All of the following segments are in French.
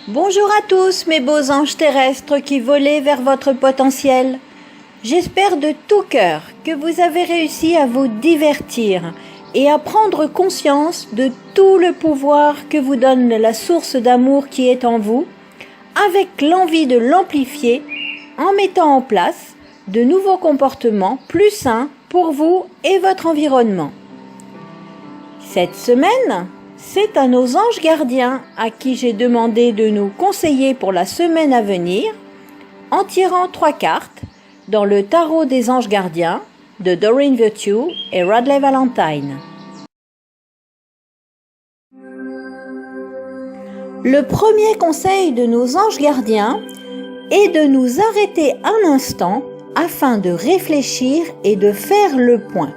Bonjour à tous mes beaux anges terrestres qui volaient vers votre potentiel. J'espère de tout cœur que vous avez réussi à vous divertir et à prendre conscience de tout le pouvoir que vous donne la source d'amour qui est en vous, avec l'envie de l'amplifier en mettant en place de nouveaux comportements plus sains pour vous et votre environnement. Cette semaine, c'est à nos anges gardiens à qui j'ai demandé de nous conseiller pour la semaine à venir en tirant 3 cartes dans le tarot des anges gardiens de Doreen Virtue et Radleigh Valentine. Le premier conseil de nos anges gardiens est de nous arrêter un instant afin de réfléchir et de faire le point.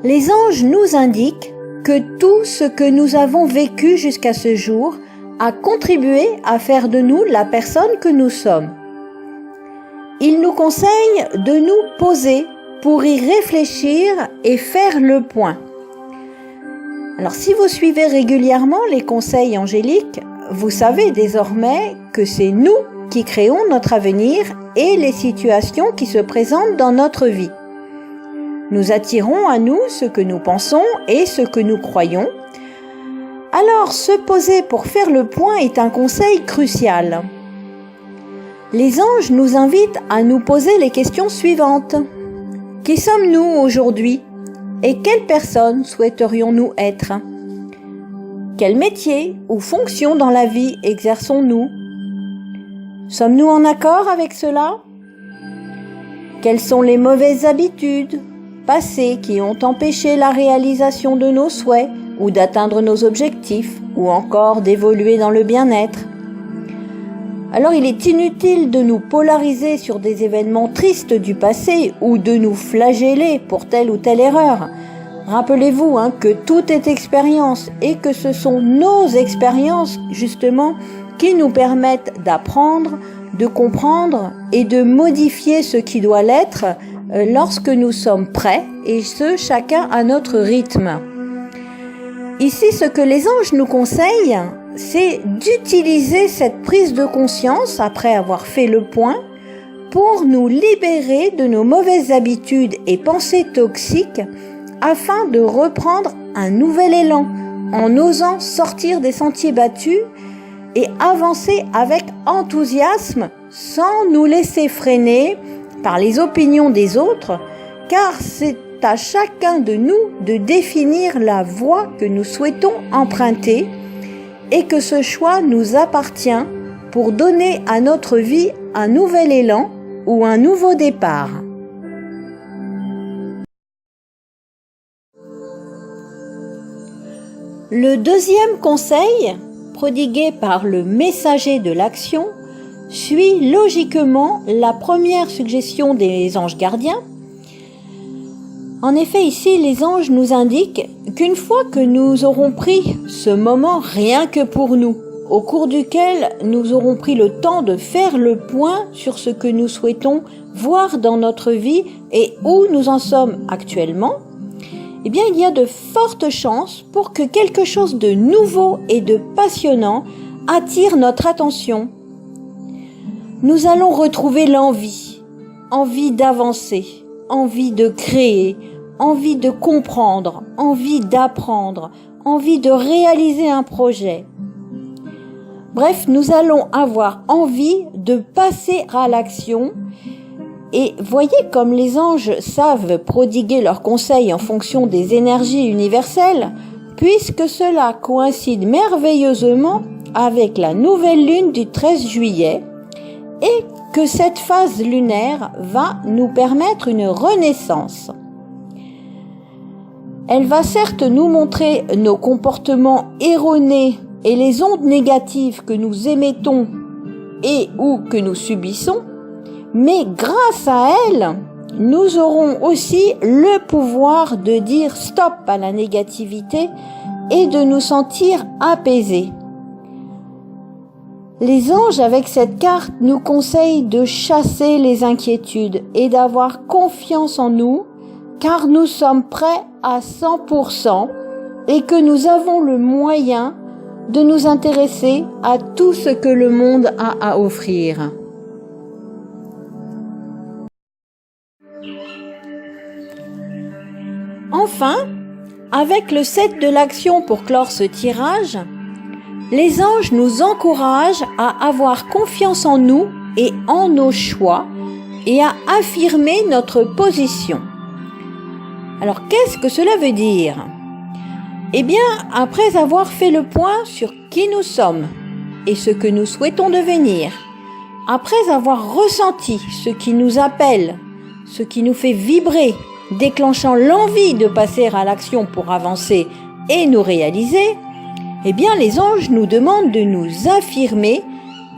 Les anges nous indiquent que tout ce que nous avons vécu jusqu'à ce jour a contribué à faire de nous la personne que nous sommes. Ils nous conseillent de nous poser pour y réfléchir et faire le point. Alors si vous suivez régulièrement les conseils angéliques, vous savez désormais que c'est nous qui créons notre avenir et les situations qui se présentent dans notre vie. Nous attirons à nous ce que nous pensons et ce que nous croyons. Alors, se poser pour faire le point est un conseil crucial. Les anges nous invitent à nous poser les questions suivantes. Qui sommes-nous aujourd'hui? Et quelle personne souhaiterions-nous être? Quel métier ou fonction dans la vie exerçons-nous? Sommes-nous en accord avec cela? Quelles sont les mauvaises habitudes passées qui ont empêché la réalisation de nos souhaits ou d'atteindre nos objectifs ou encore d'évoluer dans le bien-être? Alors il est inutile de nous polariser sur des événements tristes du passé ou de nous flageller pour telle ou telle erreur. Rappelez-vous que tout est expérience et que ce sont nos expériences justement qui nous permettent d'apprendre, de comprendre et de modifier ce qui doit l'être lorsque nous sommes prêts, et ce, chacun à notre rythme. Ici, ce que les anges nous conseillent, c'est d'utiliser cette prise de conscience, après avoir fait le point, pour nous libérer de nos mauvaises habitudes et pensées toxiques, afin de reprendre un nouvel élan, en osant sortir des sentiers battus et avancer avec enthousiasme, sans nous laisser freiner par les opinions des autres, car c'est à chacun de nous de définir la voie que nous souhaitons emprunter et que ce choix nous appartient pour donner à notre vie un nouvel élan ou un nouveau départ. Le deuxième conseil, prodigué par le messager de l'action, suit logiquement la première suggestion des anges gardiens. En effet, ici, les anges nous indiquent qu'une fois que nous aurons pris ce moment rien que pour nous, au cours duquel nous aurons pris le temps de faire le point sur ce que nous souhaitons voir dans notre vie et où nous en sommes actuellement, eh bien, il y a de fortes chances pour que quelque chose de nouveau et de passionnant attire notre attention. Nous allons retrouver l'envie, envie d'avancer, envie de créer, envie de comprendre, envie d'apprendre, envie de réaliser un projet. Bref, nous allons avoir envie de passer à l'action. Et voyez comme les anges savent prodiguer leurs conseils en fonction des énergies universelles, puisque cela coïncide merveilleusement avec la nouvelle lune du 13 juillet, et que cette phase lunaire va nous permettre une renaissance. Elle va certes nous montrer nos comportements erronés et les ondes négatives que nous émettons et ou que nous subissons, mais grâce à elle, nous aurons aussi le pouvoir de dire stop à la négativité et de nous sentir apaisés. Les anges, avec cette carte, nous conseillent de chasser les inquiétudes et d'avoir confiance en nous, car nous sommes prêts à 100% et que nous avons le moyen de nous intéresser à tout ce que le monde a à offrir. Enfin, avec le 7 de l'action pour clore ce tirage, les anges nous encouragent à avoir confiance en nous et en nos choix et à affirmer notre position. Alors, qu'est-ce que cela veut dire ? Eh bien, après avoir fait le point sur qui nous sommes et ce que nous souhaitons devenir, après avoir ressenti ce qui nous appelle, ce qui nous fait vibrer, déclenchant l'envie de passer à l'action pour avancer et nous réaliser, eh bien, les anges nous demandent de nous affirmer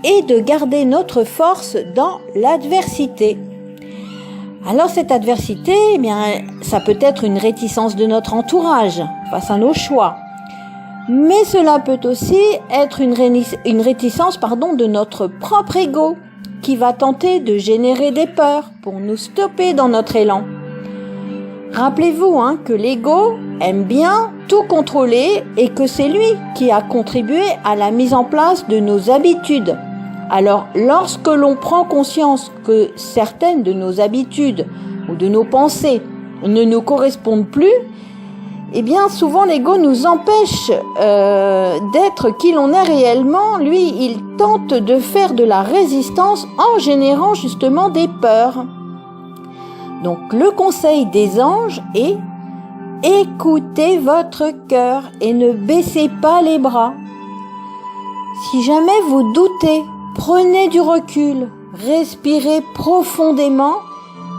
et de garder notre force dans l'adversité. Alors cette adversité, eh bien, ça peut être une réticence de notre entourage face à nos choix. Mais cela peut aussi être une réticence de notre propre ego qui va tenter de générer des peurs pour nous stopper dans notre élan. Rappelez-vous que l'ego aime bien tout contrôler et que c'est lui qui a contribué à la mise en place de nos habitudes. Alors, lorsque l'on prend conscience que certaines de nos habitudes ou de nos pensées ne nous correspondent plus, eh bien, souvent l'ego nous empêche d'être qui l'on est réellement. Lui, il tente de faire de la résistance en générant justement des peurs. Donc, le conseil des anges est « Écoutez votre cœur et ne baissez pas les bras. Si jamais vous doutez, prenez du recul, respirez profondément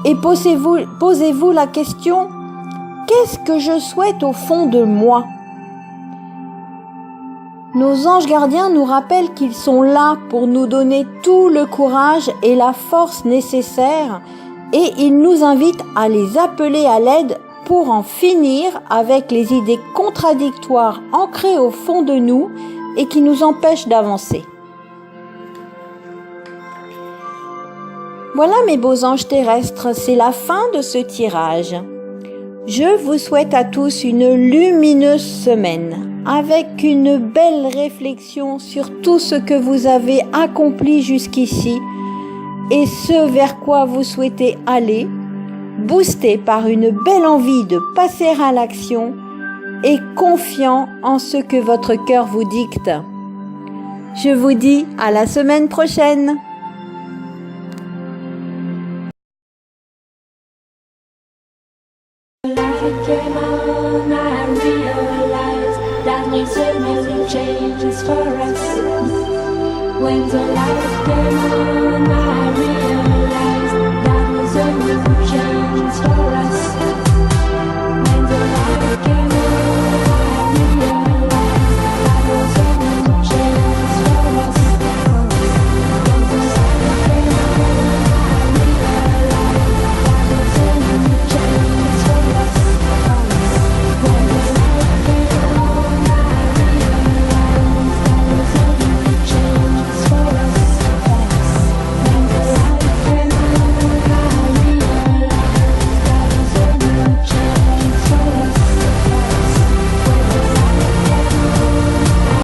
et posez-vous la question « Qu'est-ce que je souhaite au fond de moi ?» Nos anges gardiens nous rappellent qu'ils sont là pour nous donner tout le courage et la force nécessaires et ils nous invitent à les appeler à l'aide pour en finir avec les idées contradictoires ancrées au fond de nous et qui nous empêchent d'avancer. Voilà mes beaux anges terrestres, c'est la fin de ce tirage. Je vous souhaite à tous une lumineuse semaine avec une belle réflexion sur tout ce que vous avez accompli jusqu'ici et ce vers quoi vous souhaitez aller, boosté par une belle envie de passer à l'action et confiant en ce que votre cœur vous dicte. Je vous dis à la semaine prochaine. Came on, I realized that we so many changes for us. When the light came on, I realized that was a new change.